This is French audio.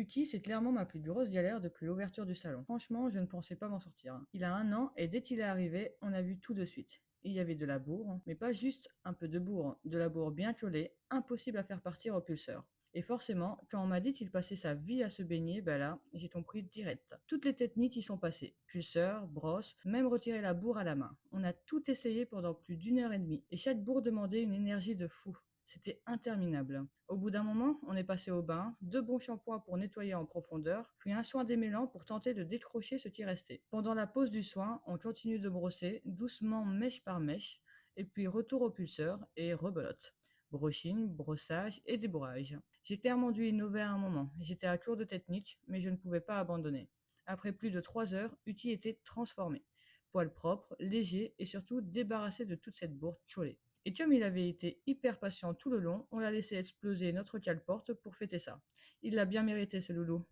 Uti, c'est clairement ma plus grosse galère depuis l'ouverture du salon. Franchement, je ne pensais pas m'en sortir. Il a 1 an et dès qu'il est arrivé, on a vu tout de suite. Il y avait de la bourre, mais pas juste un peu de bourre, de la bourre bien collée, impossible à faire partir au pulseur. Et forcément, quand on m'a dit qu'il passait sa vie à se baigner, bah là, j'ai compris direct. Toutes les techniques y sont passées. Pulseur, brosse, même retirer la bourre à la main. On a tout essayé pendant plus d'1 heure et demie. Et chaque bourre demandait une énergie de fou. C'était interminable. Au bout d'un moment, on est passé au bain, 2 bons shampoings pour nettoyer en profondeur, puis un soin démêlant pour tenter de décrocher ce qui restait. Pendant la pause du soin, on continue de brosser, doucement mèche par mèche, et puis retour au pulseur et rebelote. Brochine, brossage et débourrage. J'ai clairement dû innover à un moment. J'étais à court de technique, mais je ne pouvais pas abandonner. Après plus de 3 heures, Uti était transformé. Poil propre, léger et surtout débarrassé de toute cette bourre cholée. Et comme il avait été hyper patient tout le long, on l'a laissé exploser notre cale-porte pour fêter ça. Il l'a bien mérité ce loulou.